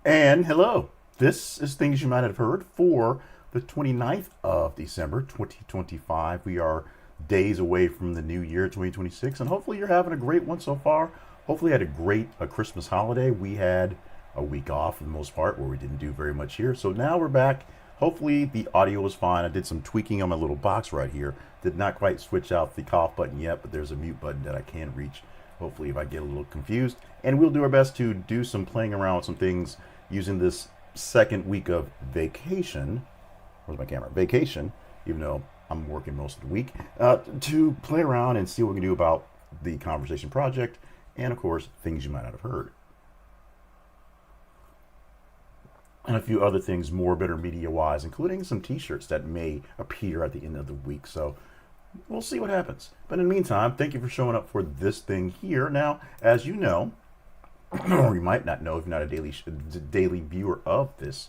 And hello. This is things you might have heard for the 29th of December 2025. We are days away from the new year 2026, and hopefully you're having a great one so far. Hopefully you had a great Christmas holiday. We had a week off for the most part where we didn't do very much here. So now we're back. Hopefully the audio was fine. I did some tweaking on my little box right here. Did not quite switch out the cough button yet, but there's a mute button that I can reach. Hopefully if I get a little confused. And we'll do our best to do some playing around with some things using this second week of vacation. Where's my camera? Vacation, even though I'm working most of the week, to play around and see what we can do about the conversation project and, of course, things you might not have heard. And a few other things more better media wise, including some t-shirts that may appear at the end of the week. So we'll see what happens. But in the meantime, thank you for showing up for this thing here. Now, as you know, or you might not know if you're not a daily viewer of this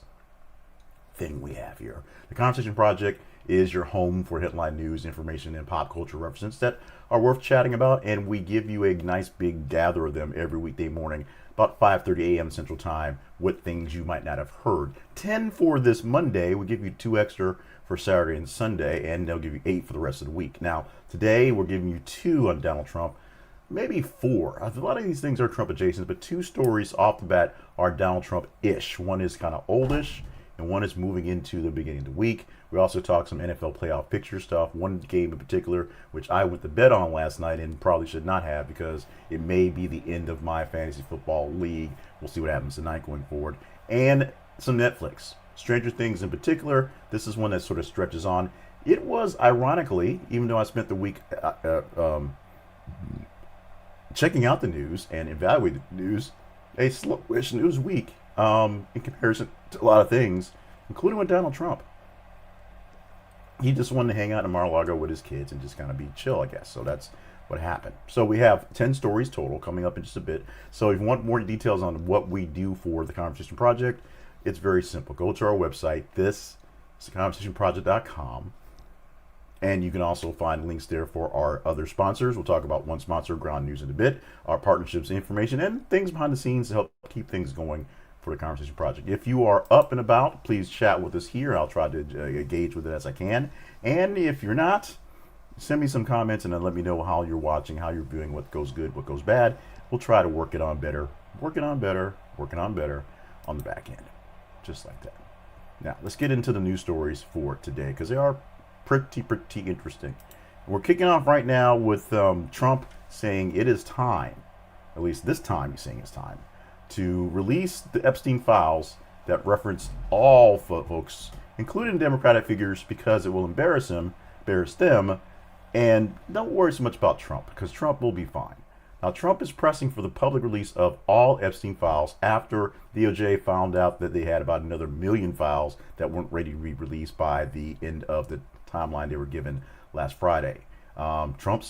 thing we have here, the Conversation Project is your home for headline news, information, and pop culture references that are worth chatting about, and we give you a nice big gather of them every weekday morning about 5:30 a.m. Central Time with things you might not have heard. 10 for this Monday. We give you 2 extra for Saturday and Sunday, and they'll give you 8 for the rest of the week. Now, today we're giving you 2 on Donald Trump, maybe 4. A lot of these things are Trump adjacent, but 2 stories off the bat are Donald Trump-ish. One is kind of oldish, and one is moving into the beginning of the week. We also talked some NFL playoff picture stuff. One game in particular, which I went to bed on last night and probably should not have because it may be the end of my fantasy football league. We'll see what happens tonight going forward. And some Netflix. Stranger Things in particular. This is one that sort of stretches on. It was, ironically, even though I spent the week checking out the news and evaluating the news, a slowish news week in comparison to a lot of things, including with Donald Trump. He just wanted to hang out in Mar-A-Lago with his kids and just kind of be chill, I guess. So that's what happened. So we have 10 stories total coming up in just a bit. So if you want more details on what we do for the Conversation Project, it's very simple. Go to our website. This is conversationproject.com. And you can also find links there for our other sponsors. We'll talk about one sponsor, Ground News, in a bit, our partnerships, information, and things behind the scenes to help keep things going for the Conversation Project. If you are up and about, please chat with us here. I'll try to engage with it as I can. And if you're not, send me some comments and then let me know how you're watching, how you're viewing, what goes good, what goes bad. We'll try to work it on better, working on better on the back end. Just like that. Now, let's get into the news stories for today because they are pretty interesting. We're kicking off right now with Trump saying it is time, at least this time he's saying it's time, to release the Epstein files that reference all folks, including Democratic figures, because it will embarrass them, and don't worry so much about Trump, because Trump will be fine. Now, Trump is pressing for the public release of all Epstein files after DOJ found out that they had about another 1 million files that weren't ready to be released by the end of the timeline they were given last Friday. Trump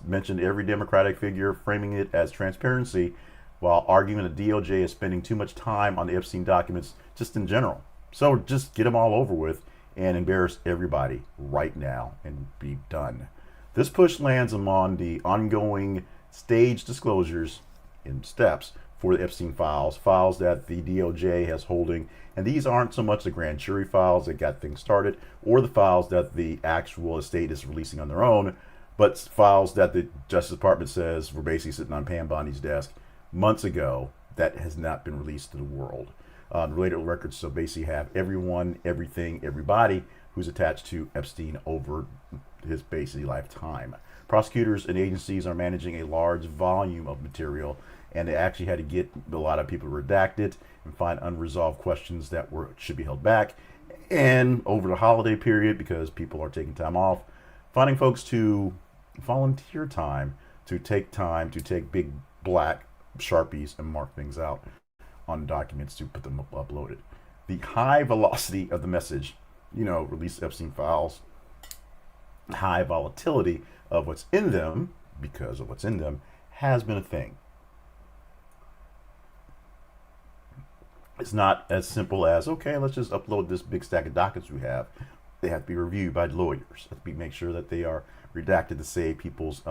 mentioned every Democratic figure, framing it as transparency, while arguing that DOJ is spending too much time on the Epstein documents just in general. So just get them all over with and embarrass everybody right now and be done. This push lands them on the ongoing stage disclosures in steps for the Epstein files that the DOJ has holding. And these aren't so much the grand jury files that got things started or the files that the actual estate is releasing on their own, but files that the Justice Department says were basically sitting on Pam Bondi's desk months ago that has not been released to the world. Related records, so basically have everyone, everything, everybody who's attached to Epstein over his basically lifetime. Prosecutors and agencies are managing a large volume of material, and they actually had to get a lot of people to redact it and find unresolved questions that should be held back. And over the holiday period, because people are taking time off, finding folks to volunteer time to take big black Sharpies and mark things out on documents to put them uploaded. The high velocity of the message, release Epstein files, high volatility of what's in them, because of what's in them, has been a thing. It's not as simple as, okay, let's just upload this big stack of documents we have. They have to be reviewed by lawyers. Have to make sure that they are redacted to save people's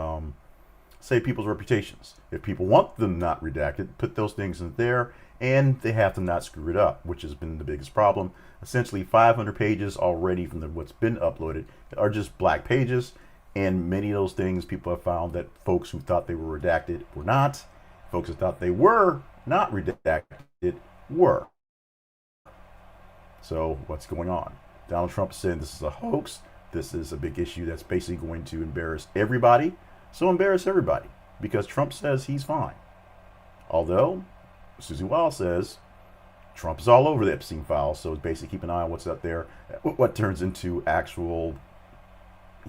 reputations. If people want them not redacted, put those things in there and they have to not screw it up, which has been the biggest problem. Essentially, 500 pages already from what's been uploaded are just black pages, and many of those things people have found that folks who thought they were redacted were not. Folks who thought they were not redacted were. So what's going on? Donald Trump said this is a hoax. This is a big issue that's basically going to embarrass everybody. So embarrass everybody because Trump says he's fine. Although Susie Wiles says Trump is all over the Epstein files, so basically keep an eye on what's up there, what turns into actual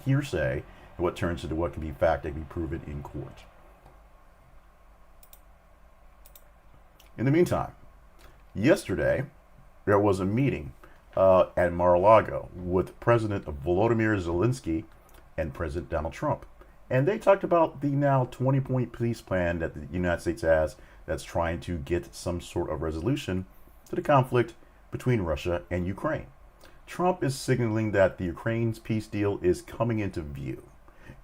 hearsay, and what turns into what can be fact that can be proven in court. In the meantime, yesterday there was a meeting at Mar-A-Lago with President Volodymyr Zelensky and President Donald Trump. And they talked about the now 20-point peace plan that the United States has that's trying to get some sort of resolution to the conflict between Russia and Ukraine. Trump is signaling that the Ukraine's peace deal is coming into view.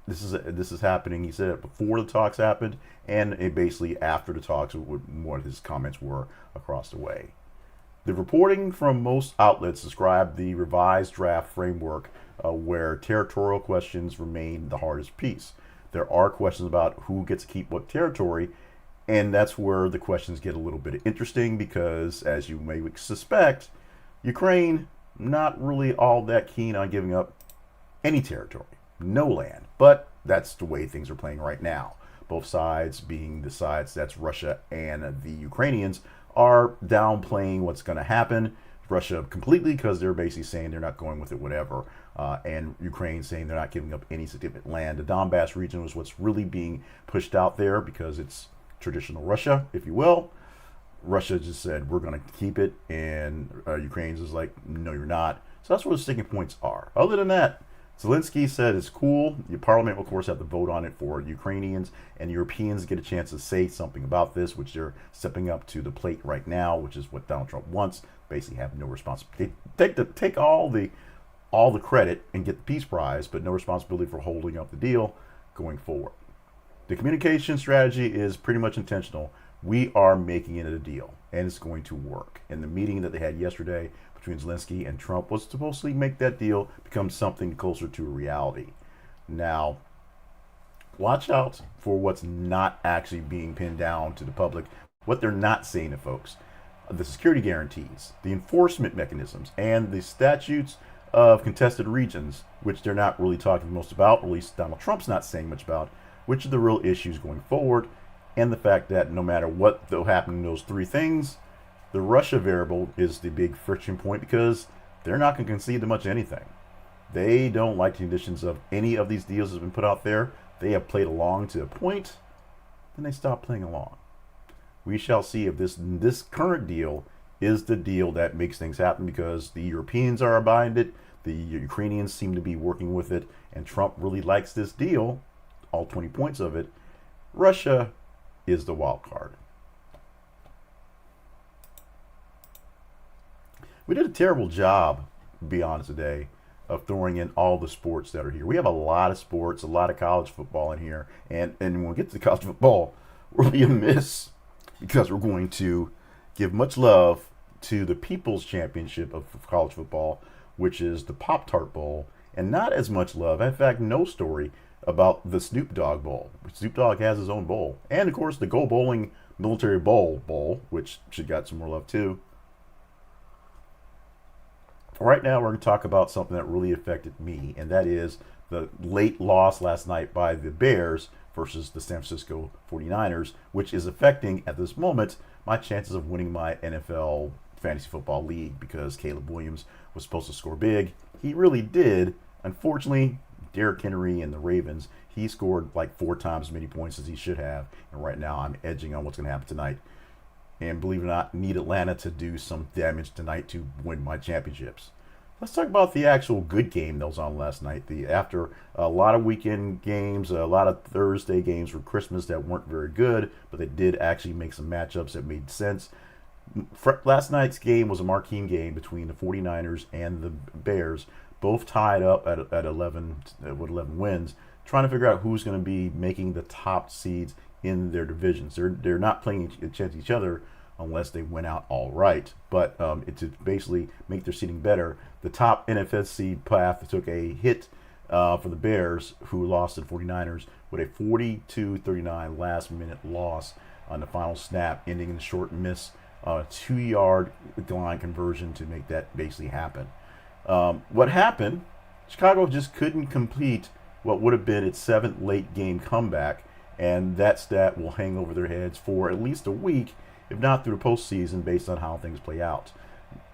This is happening, he said, before the talks happened, and basically after the talks, what his comments were across the way. The reporting from most outlets described the revised draft framework where territorial questions remain the hardest piece. There are questions about who gets to keep what territory, and that's where the questions get a little bit interesting because, as you may suspect, Ukraine not really all that keen on giving up any territory, no land. But that's the way things are playing right now. Both sides, being the sides that's Russia and the Ukrainians, are downplaying what's going to happen. Russia completely because they're basically saying they're not going with it, whatever. And Ukraine saying they're not giving up any significant land. The Donbass region was what's really being pushed out there because it's traditional Russia, if you will. Russia just said, we're going to keep it. And Ukraine's is like, no, you're not. So that's where the sticking points are. Other than that, Zelensky said it's cool. The parliament will, of course, have to vote on it for Ukrainians and Europeans get a chance to say something about this, which they're stepping up to the plate right now, which is what Donald Trump wants. Basically, have no responsibility. Take all the credit and get the peace prize, but no responsibility for holding up the deal going forward. The communication strategy is pretty much intentional. We are making it a deal, and it's going to work. And the meeting that they had yesterday between Zelensky and Trump was supposedly make that deal become something closer to a reality. Now, watch out for what's not actually being pinned down to the public, what they're not saying to folks. The security guarantees, the enforcement mechanisms, and the statutes of contested regions, which they're not really talking most about, or at least Donald Trump's not saying much about, which are the real issues going forward, and the fact that no matter what will happen in those three things, the Russia variable is the big friction point because they're not going to concede to much anything. They don't like the conditions of any of these deals that have been put out there. They have played along to a point, then they stop playing along. We shall see if this current deal is the deal that makes things happen because the Europeans are behind it, the Ukrainians seem to be working with it, and Trump really likes this deal, all 20 points of it. Russia is the wild card. We did a terrible job, to be honest today, of throwing in all the sports that are here. We have a lot of sports, a lot of college football in here, and when we get to college football, we'll be amiss because we're going to give much love to the People's Championship of college football, which is the Pop-Tart Bowl, and not as much love, in fact, no story about the Snoop Dogg Bowl. Snoop Dogg has his own bowl. And, of course, the Go Bowling Military Bowl, which should got some more love, too. Right now, we're going to talk about something that really affected me, and that is the late loss last night by the Bears versus the San Francisco 49ers, which is affecting, at this moment, my chances of winning my NFL fantasy football league because Caleb Williams was supposed to score big. He really did. Unfortunately, Derrick Henry and the Ravens, he scored like 4 times as many points as he should have, and right now I'm edging on what's going to happen tonight. And believe it or not, need Atlanta to do some damage tonight to win my championships. Let's talk about the actual good game that was on last night. After a lot of weekend games, a lot of Thursday games for Christmas that weren't very good, but they did actually make some matchups that made sense. Last night's game was a marquee game between the 49ers and the Bears, both tied up at 11 wins, trying to figure out who's going to be making the top seeds in their divisions. They're not playing against each other unless they went out all right. But to basically make their seeding better, the top NFC path took a hit for the Bears, who lost to the 49ers with a 42-39 last-minute loss on the final snap, ending in a short miss, 2-yard line conversion to make that basically happen. What happened? Chicago just couldn't complete what would have been its 7th late game comeback, and that stat will hang over their heads for at least a week, if not through the postseason, based on how things play out.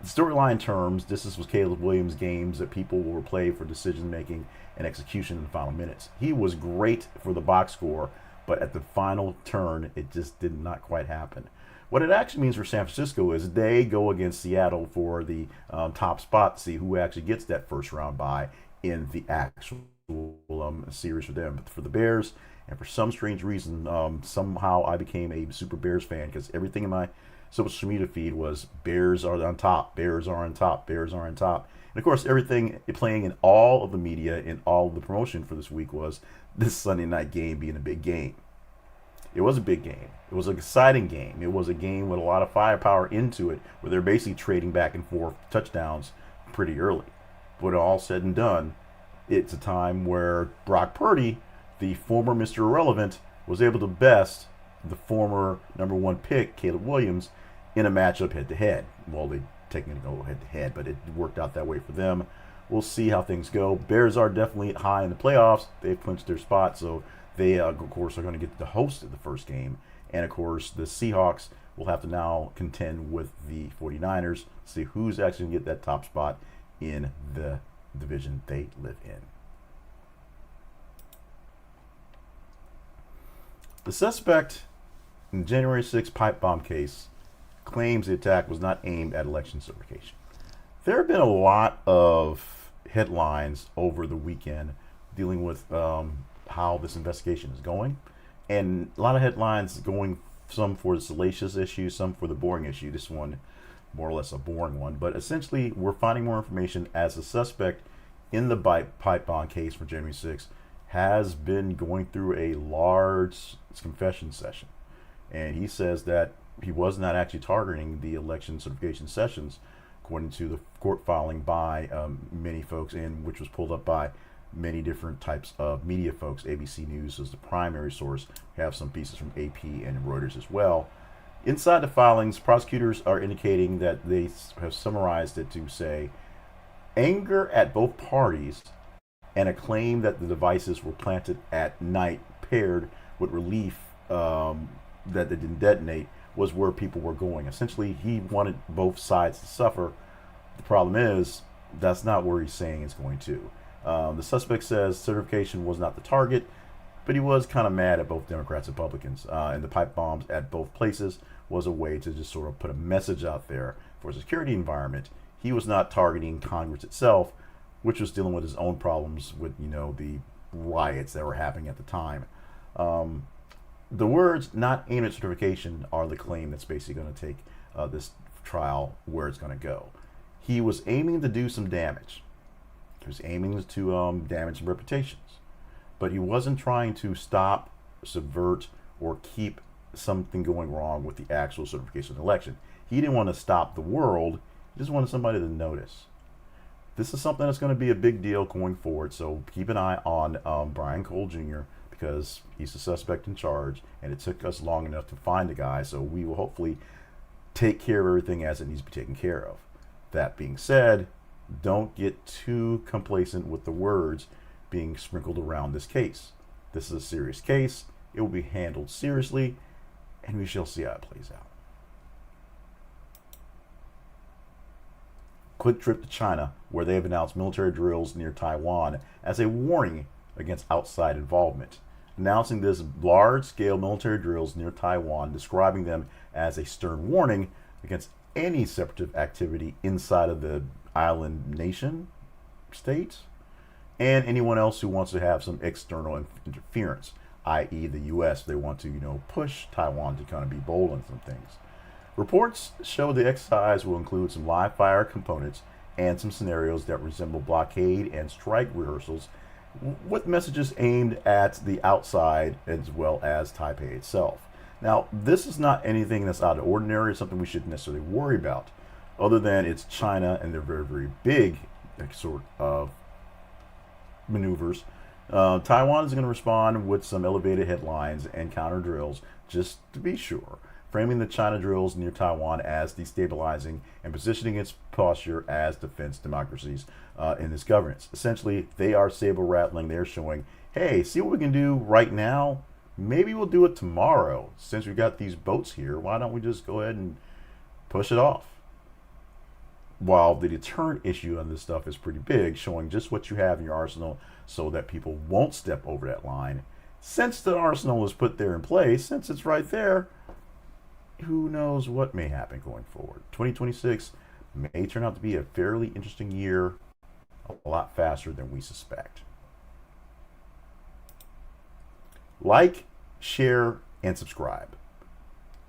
The storyline terms, this was Caleb Williams' games that people will replay for decision making and execution in the final minutes. He was great for the box score, but at the final turn, it just did not quite happen. What it actually means for San Francisco is they go against Seattle for the top spot to see who actually gets that first round bye in the actual series for them. But for the Bears, and for some strange reason, somehow I became a super Bears fan because everything in my social media feed was Bears are on top, Bears are on top, Bears are on top. And of course, everything playing in all of the media and all of the promotion for this week was this Sunday night game being a big game. It was a big game. It was an exciting game. It was a game with a lot of firepower into it, where they're basically trading back and forth touchdowns pretty early. But all said and done, it's a time where Brock Purdy, the former Mr. Irrelevant, was able to best the former number 1 pick, Caleb Williams, in a matchup head-to-head. Well, they technically go head-to-head, but it worked out that way for them. We'll see how things go. Bears are definitely high in the playoffs. They've clinched their spot, so they, of course, are going to get the host of the first game. And, of course, the Seahawks will have to now contend with the 49ers to see who's actually going to get that top spot in the division they live in. The suspect in the January 6th pipe bomb case claims the attack was not aimed at election certification. There have been a lot of headlines over the weekend dealing with how this investigation is going, and a lot of headlines going, some for the salacious issue, some for the boring issue. This one more or less a boring one, but essentially we're finding more information as the suspect in the pipe bomb case for January 6th has been going through a large confession session, and he says that he was not actually targeting the election certification sessions, according to the court filing by many folks, and which was pulled up by many different types of media folks. ABC News is the primary source. We have some pieces from AP and Reuters as well. Inside the filings, prosecutors are indicating that they have summarized it to say anger at both parties and a claim that the devices were planted at night paired with relief that they didn't detonate was where people were going. Essentially, he wanted both sides to suffer. The problem is that's not where he's saying it's going to. The suspect says certification was not the target, but he was kind of mad at both Democrats and Republicans. And the pipe bombs at both places was a way to just sort of put a message out there for the security environment. He was not targeting Congress itself, which was dealing with his own problems with, the riots that were happening at the time. The words "not aimed at certification" are the claim that's basically going to take this trial where it's going to go. He was aiming to do some damage. He was aiming to damage some reputations, but he wasn't trying to stop, subvert, or keep something going wrong with the actual certification of the election. He didn't want to stop the world. He just wanted somebody to notice. This is something that's going to be a big deal going forward, so keep an eye on Brian Cole Jr., because he's the suspect in charge, and it took us long enough to find the guy, so we will hopefully take care of everything as it needs to be taken care of. That being said, don't get too complacent with the words being sprinkled around this case. This is a serious case. It will be handled seriously, and we shall see how it plays out. Quick trip to China, where they have announced military drills near Taiwan as a warning against outside involvement. Announcing this large-scale military drills near Taiwan, describing them as a stern warning against any separatist activity inside of the island nation, state, and anyone else who wants to have some external interference, i.e. the U.S. They want to, push Taiwan to kind of be bold on some things. Reports show the exercise will include some live fire components and some scenarios that resemble blockade and strike rehearsals, with messages aimed at the outside as well as Taipei itself. Now, this is not anything that's out of the ordinary, it's something we should necessarily worry about, other than it's China and they're very, very big sort of maneuvers. Taiwan is going to respond with some elevated headlines and counter drills, just to be sure, framing the China drills near Taiwan as destabilizing and positioning its posture as defense democracies in this governance. Essentially, they are saber rattling. They're showing, hey, see what we can do right now? Maybe we'll do it tomorrow. Since we've got these boats here, why don't we just go ahead and push it off? While the deterrent issue on this stuff is pretty big, showing just what you have in your arsenal so that people won't step over that line. Since the arsenal is put there in place, since it's right there, who knows what may happen going forward. 2026 may turn out to be a fairly interesting year, a lot faster than we suspect. Like, share, and subscribe.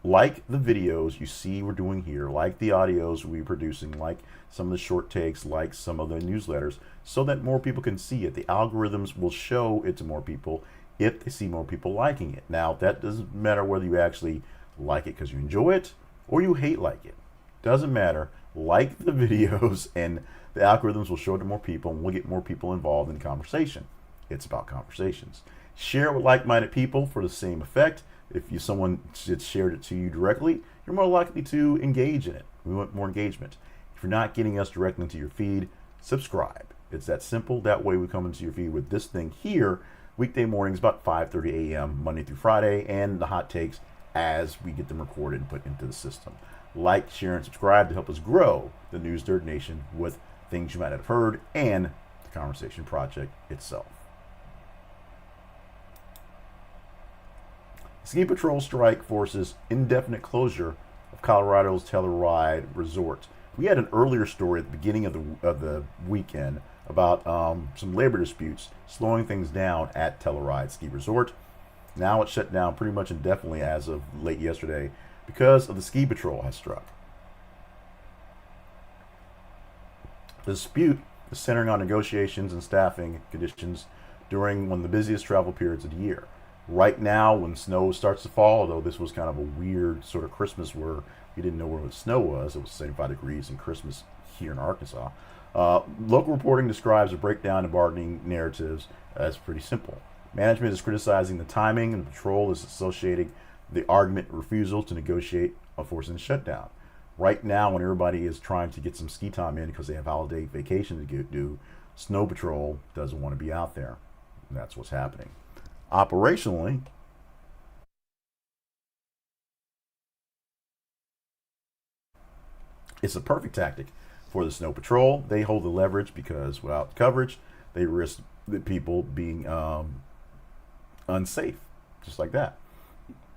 Like the videos you see we're doing here, like the audios we're producing, like some of the short takes, like some of the newsletters, so that more people can see it. The algorithms will show it to more people if they see more people liking it. Now, that doesn't matter whether you actually like it because you enjoy it or you hate like it. Doesn't matter. Like the videos and the algorithms will show it to more people and we'll get more people involved in the conversation. It's about conversations. Share with like-minded people for the same effect. If someone shared it to you directly, you're more likely to engage in it. We want more engagement. If you're not getting us directly into your feed, subscribe. It's that simple. That way we come into your feed with this thing here, weekday mornings about 5:30 a.m., Monday through Friday, and the hot takes as we get them recorded and put into the system. Like, share, and subscribe to help us grow the News Dirt Nation with things you might not have heard and the Conversation Project itself. Ski Patrol strike forces indefinite closure of Colorado's Telluride resort. We had an earlier story at the beginning of the weekend about some labor disputes slowing things down at Telluride Ski Resort. Now it's shut down pretty much indefinitely as of late yesterday because of the Ski Patrol has struck. The dispute is centering on negotiations and staffing conditions during one of the busiest travel periods of the year. Right now, when snow starts to fall, although this was kind of a weird sort of Christmas where we didn't know where the snow was, it was 75 degrees in Christmas here in Arkansas. Local reporting describes a breakdown in bargaining narratives as pretty simple. Management is criticizing the timing, and the patrol is associating the argument refusal to negotiate a forcing the shutdown. Right now, when everybody is trying to get some ski time in because they have holiday vacation to do, Snow Patrol doesn't want to be out there. And that's what's happening. Operationally, it's a perfect tactic for the Snow Patrol. They hold the leverage because without coverage, they risk the people being unsafe, just like that.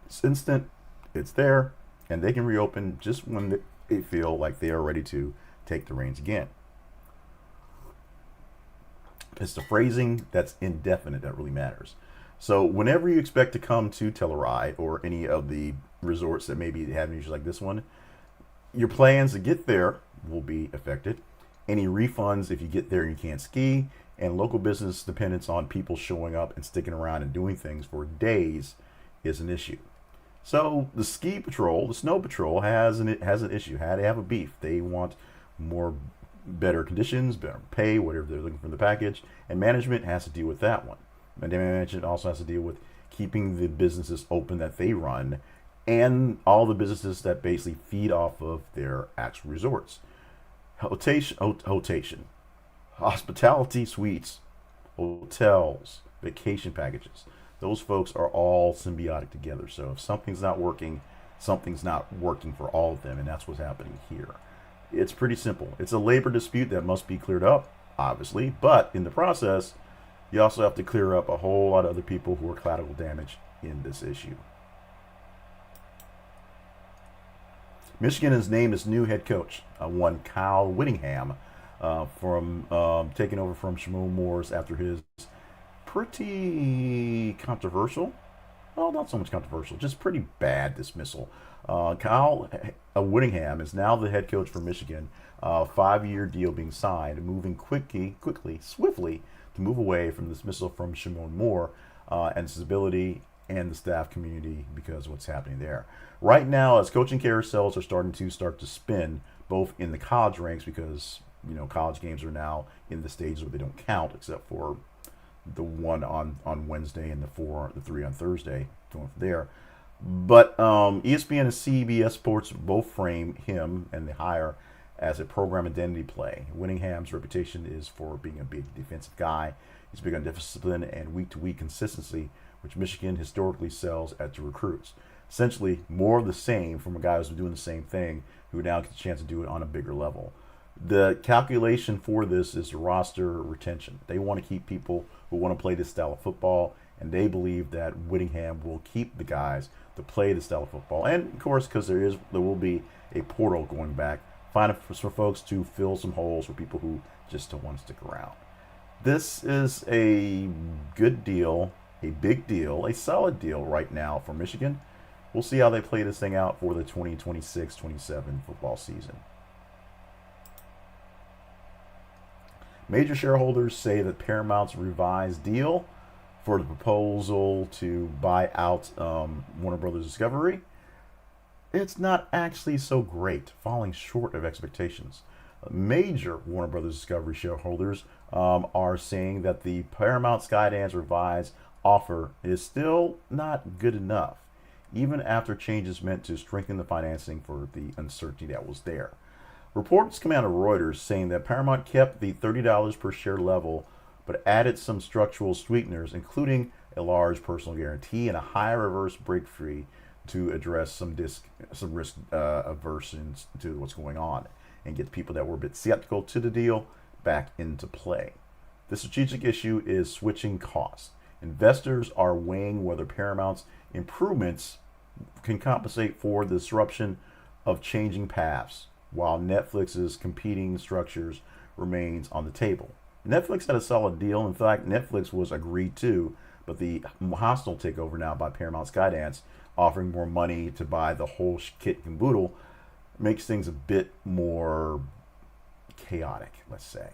It's instant, it's there, and they can reopen just when they feel like they are ready to take the reins again. It's the phrasing that's indefinite that really matters. So whenever you expect to come to Telluride or any of the resorts that may be having issues like this one, your plans to get there will be affected. Any refunds if you get there and you can't ski, and local business dependence on people showing up and sticking around and doing things for days is an issue. So the ski patrol, the snow patrol has an issue. They have a beef. They want better conditions, better pay, whatever they're looking for in the package, and management has to deal with that one. And management also has to deal with keeping the businesses open that they run and all the businesses that basically feed off of their actual resorts. Hotation, hospitality suites, hotels, vacation packages. Those folks are all symbiotic together. So if something's not working for all of them, and that's what's happening here. It's pretty simple. It's a labor dispute that must be cleared up, obviously, but in the process, you also have to clear up a whole lot of other people who are collateral damage in this issue. Michigan has named its new head coach, one Kyle Whittingham, from taking over from Sherrone Moore's after his pretty controversial, well, not so much controversial, just pretty bad dismissal. Kyle Whittingham is now the head coach for Michigan. 5-year deal being signed, moving swiftly to move away from the dismissal from Sherrone Moore and his ability and the staff community because of what's happening there. Right now, as coaching carousels are starting to spin, both in the college ranks because college games are now in the stages where they don't count except for the one on Wednesday and the three on Thursday going from there. But ESPN and CBS Sports both frame him and the hire as a program identity play. Whittingham's reputation is for being a big defensive guy. He's big on discipline and week-to-week consistency, which Michigan historically sells at to recruits. Essentially, more of the same from a guy who's been doing the same thing, who now gets a chance to do it on a bigger level. The calculation for this is roster retention. They want to keep people who want to play this style of football, and they believe that Whittingham will keep the guys to play this style of football. And of course, because there will be a portal going back, find some folks to fill some holes for people who just don't want to stick around. This is a good deal, a big deal, a solid deal right now for Michigan. We'll see how they play this thing out for the 2026-27 football season. Major shareholders say that Paramount's revised deal for the proposal to buy out Warner Brothers Discovery, it's not actually so great, falling short of expectations. Major Warner Brothers Discovery shareholders are saying that the Paramount Skydance revised offer is still not good enough, even after changes meant to strengthen the financing for the uncertainty that was there. Reports come out of Reuters saying that Paramount kept the $30 per share level, but added some structural sweeteners, including a large personal guarantee and a high reverse break fee to address some risk aversions to what's going on and get people that were a bit skeptical to the deal back into play. The strategic issue is switching costs. Investors are weighing whether Paramount's improvements can compensate for the disruption of changing paths, while Netflix's competing structures remains on the table. Netflix had a solid deal. In fact, Netflix was agreed to, but the hostile takeover now by Paramount Skydance, offering more money to buy the whole kit and caboodle, makes things a bit more chaotic, let's say.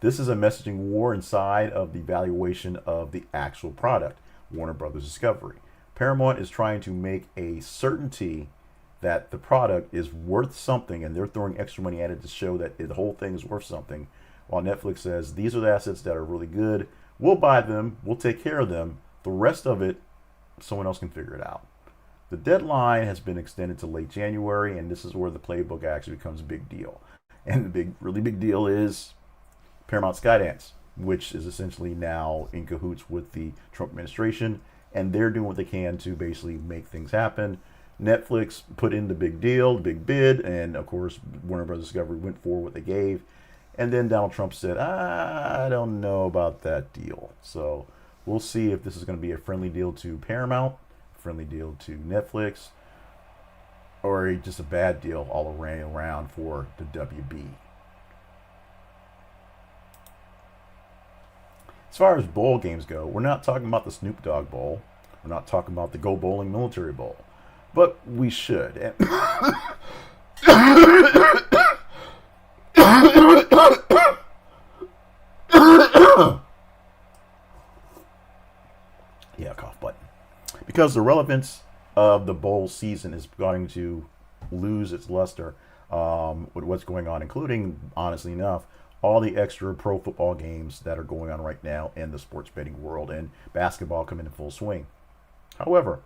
This is a messaging war inside of the valuation of the actual product, Warner Brothers Discovery. Paramount is trying to make a certainty that the product is worth something, and they're throwing extra money at it to show that the whole thing is worth something, while Netflix says, these are the assets that are really good. We'll buy them. We'll take care of them. The rest of it, someone else can figure it out. The deadline has been extended to late January, and this is where the playbook actually becomes a big deal. And the really big deal is Paramount Skydance, which is essentially now in cahoots with the Trump administration, and they're doing what they can to basically make things happen. Netflix put in the big deal, the big bid, and of course, Warner Brothers Discovery went for what they gave. And then Donald Trump said, I don't know about that deal. So we'll see if this is going to be a friendly deal to Paramount, a friendly deal to Netflix, or just a bad deal all around for the WB. As far as bowl games go, we're not talking about the Snoop Dogg Bowl. We're not talking about the Go Bowling Military Bowl. But we should. Yeah, cough button. Because the relevance of the bowl season is going to lose its luster with what's going on, including, honestly enough, all the extra pro football games that are going on right now in the sports betting world, and basketball coming in full swing. However,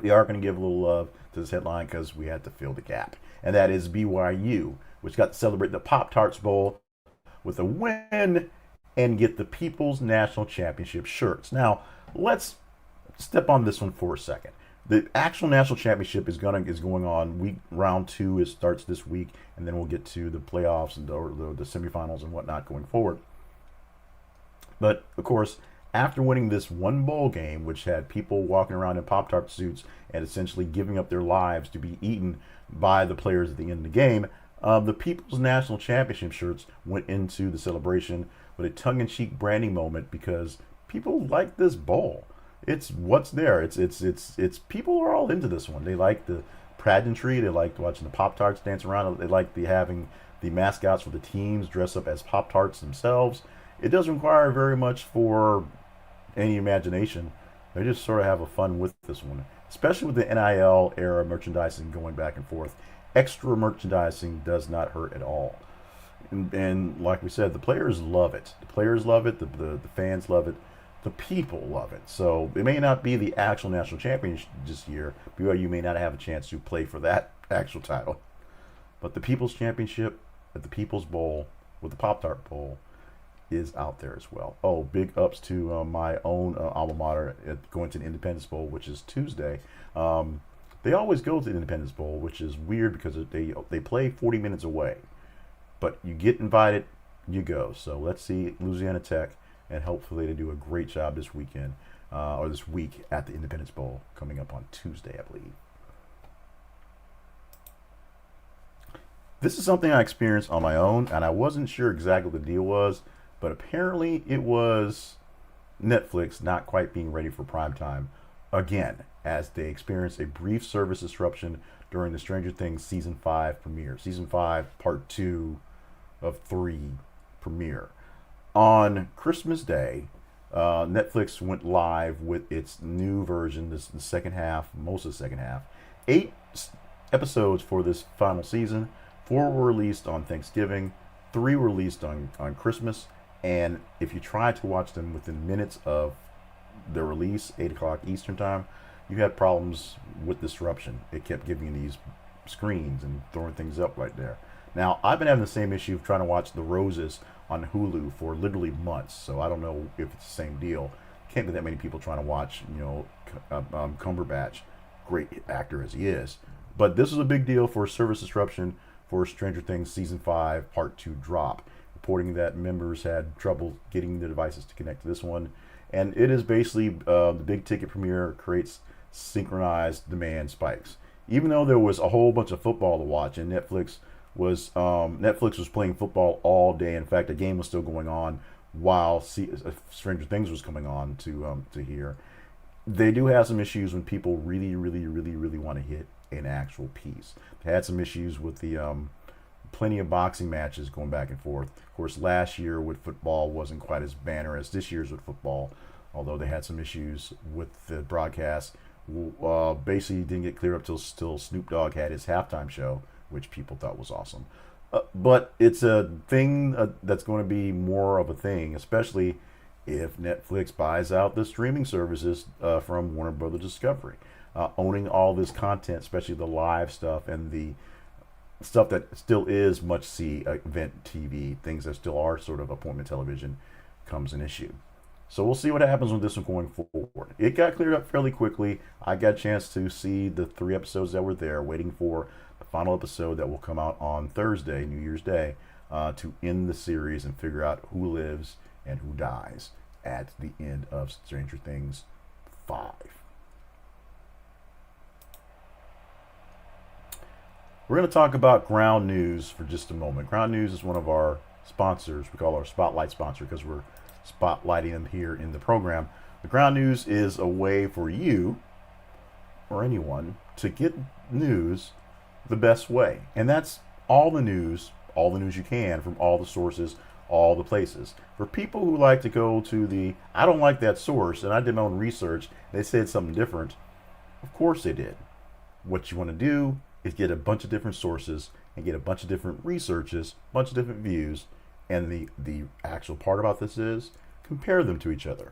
we are going to give a little love to this headline because we had to fill the gap. And that is BYU, which got to celebrate the Pop-Tarts Bowl with a win and get the People's National Championship shirts. Now, let's step on this one for a second. The actual national championship is going on. Round 2 starts this week, and then we'll get to the playoffs and the semifinals and whatnot going forward. But, of course, after winning this one bowl game, which had people walking around in Pop-Tart suits and essentially giving up their lives to be eaten by the players at the end of the game, the People's National Championship shirts went into the celebration with a tongue-in-cheek branding moment because people like this bowl. It's what's there. It's people are all into this one. They like the pageantry. They like watching the Pop-Tarts dance around. They like having the mascots for the teams dress up as Pop-Tarts themselves. It doesn't require very much for any imagination. They just sort of have a fun with this one, especially with the NIL era merchandising going back and forth. Extra merchandising does not hurt at all. And like we said, the players love it. The players love it. The fans love it. The people love it. So it may not be the actual national championship this year. BYU may not have a chance to play for that actual title. But the People's Championship at the People's Bowl with the Pop-Tart Bowl is out there as well. Oh, big ups to my own alma mater at going to the Independence Bowl, which is Tuesday. They always go to the Independence Bowl, which is weird because they play 40 minutes away. But you get invited, you go. So let's see Louisiana Tech, and hopefully they do a great job this weekend or this week at the Independence Bowl coming up on Tuesday, I believe. This is something I experienced on my own, and I wasn't sure exactly what the deal was, but apparently it was Netflix not quite being ready for prime time again, as they experienced a brief service disruption during the Stranger Things Season 5 premiere. Season 5, Part 2 of 3 premiere. On Christmas Day, Netflix went live with its new version, the second half, most of the second half. 8 episodes for this final season. 4 were released on Thanksgiving, 3 were released on Christmas, and if you tried to watch them within minutes of their release, 8 o'clock Eastern Time, you had problems with disruption. It kept giving you these screens and throwing things up right there. Now, I've been having the same issue of trying to watch The Roses on Hulu for literally months, so I don't know if it's the same deal. Can't be that many people trying to watch, Cumberbatch, great actor as he is. But this is a big deal for service disruption for Stranger Things Season 5 Part 2 drop, reporting that members had trouble getting the devices to connect to this one. And it is basically the big ticket premiere creates synchronized demand spikes. Even though there was a whole bunch of football to watch, and Netflix was playing football all day. In fact, the game was still going on while Stranger Things was coming on to hear. They do have some issues when people really, really, really, really want to hit an actual piece. They had some issues with the plenty of boxing matches going back and forth. Of course, last year with football wasn't quite as banner as this year's with football, although they had some issues with the broadcast. Basically didn't get cleared up till Snoop Dogg had his halftime show, which people thought was awesome. But it's a thing that's going to be more of a thing, especially if Netflix buys out the streaming services from Warner Brothers Discovery. Owning all this content, especially the live stuff and the stuff that still is must-see event TV, things that still are sort of appointment television, comes an issue. So we'll see what happens with this one going forward. It got cleared up fairly quickly. I got a chance to see the 3 episodes that were there, waiting for the final episode that will come out on Thursday, New Year's Day, to end the series and figure out who lives and who dies at the end of Stranger Things 5. We're going to talk about Ground News for just a moment. Ground News is one of our sponsors. We call our Spotlight sponsor because we're spotlighting them here in the program. The Ground News is a way for you or anyone to get news the best way. And that's all the news you can from all the sources, all the places. For people who like to go to I don't like that source, and I did my own research, they said something different. Of course they did. What you want to do is get a bunch of different sources and get a bunch of different researches, a bunch of different views, and the actual part about this is compare them to each other.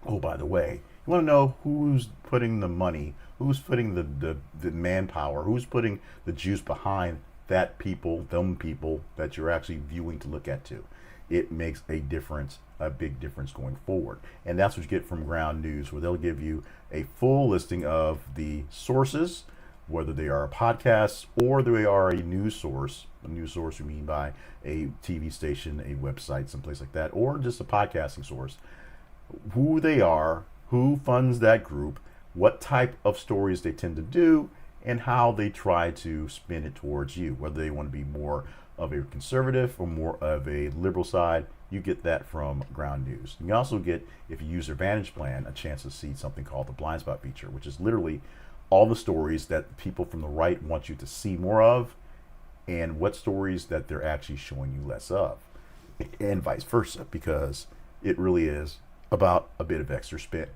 Oh, by the way, you want to know who's putting the money, who's putting the manpower, who's putting the juice behind them people that you're actually viewing to look at to. It makes a difference, a big difference going forward. And that's what you get from Ground News, where they'll give you a full listing of the sources, whether they are a podcast or they are a news source. A news source we mean by a TV station, a website, someplace like that, or just a podcasting source. Who they are, who funds that group, what type of stories they tend to do, and how they try to spin it towards you, whether they want to be more of a conservative or more of a liberal side. You get that from Ground News. You also get, if you use their Vantage plan, a chance to see something called the blind spot feature, which is literally all the stories that people from the right want you to see more of and what stories that they're actually showing you less of, and vice versa, because It really is about a bit of extra spin.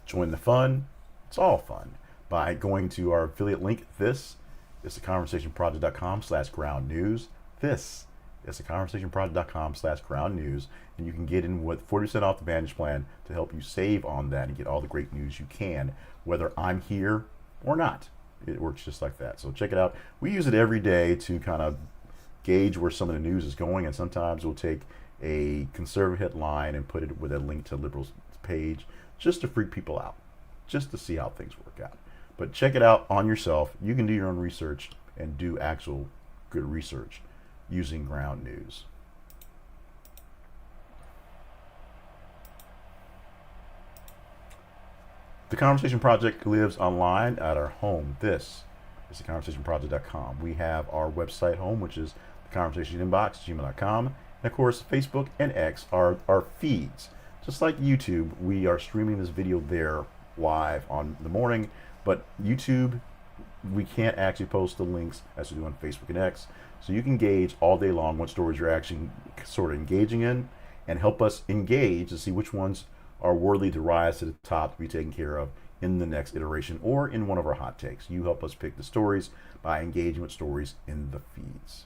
Join the fun. It's all fun by going to our affiliate link. This is theconversationproject.com/ground news. This is theconversationproject.com/ground news. And you can get in with 40% off the Vantage plan to help you save on that and get all the great news you can, whether I'm here or not. It works just like that. So check it out. We use it every day to kind of gauge where some of the news is going, and sometimes we'll take a conservative headline and put it with a link to liberals page just to freak people out, just to see how things work out. But check it out on yourself. You can do your own research and do actual good research using ground news. The Conversation Project lives online at our home. This is theconversationproject.com. We have our website home, which is theconversationinbox@gmail.com. And of course, Facebook and X are our feeds. Just like YouTube, we are streaming this video there live on the morning, but YouTube, we can't actually post the links as we do on Facebook and X. So you can gauge all day long what stories you're actually sort of engaging in and help us engage to see which ones are worthy to rise to the top to be taken care of in the next iteration or in one of our hot takes. You help us pick the stories by engaging with stories in the feeds.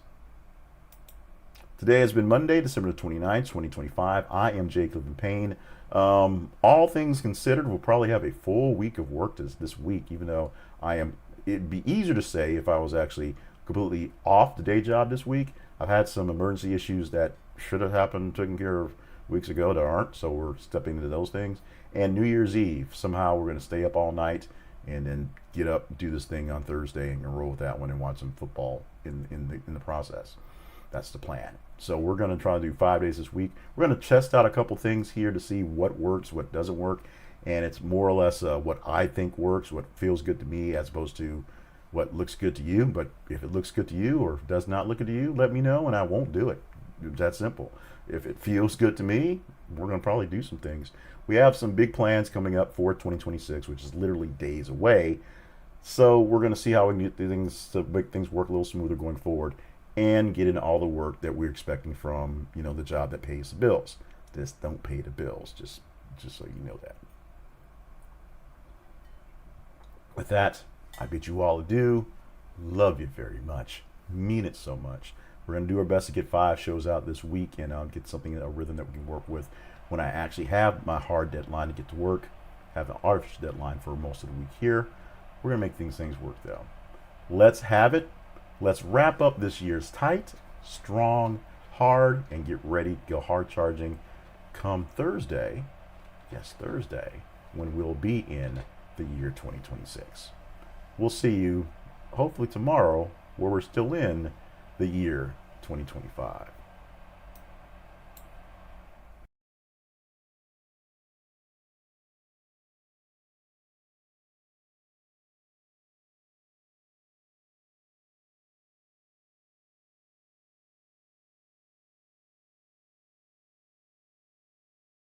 Today has been Monday, December 29th, 2025. I am Jay Clifton Payne. All things considered, we'll probably have a full week of work this week, even though it'd be easier to say if I was actually completely off the day job this week. I've had some emergency issues that should have happened, taken care of weeks ago that aren't, so we're stepping into those things. And New Year's Eve, somehow we're going to stay up all night and then get up, do this thing on Thursday, and roll with that one and watch some football in the process. That's the plan. So we're going to try to do 5 days this week. We're going to test out a couple things here to see what works, what doesn't work, and it's more or less what I think works, what feels good to me, as opposed to what looks good to you. But if it looks good to you or does not look good to you, let me know and I won't do it. It's that simple. If it feels good to me, we're going to probably do some things. We have some big plans coming up for 2026, which is literally days away. So we're going to see how we can get things to make things work a little smoother going forward and get into all the work that we're expecting from, the job that pays the bills. This don't pay the bills, just so you know that. With that, I bid you all adieu. Love you very much. Mean it so much. We're going to do our best to get 5 shows out this week and get something, a rhythm that we can work with when I actually have my hard deadline to get to work, have an artificial deadline for most of the week here. We're going to make things work though. Let's have it. Let's wrap up this year's tight, strong, hard, and get ready to go hard charging come Thursday. Yes, Thursday, when we'll be in the year 2026. We'll see you hopefully tomorrow where we're still in the year 2025.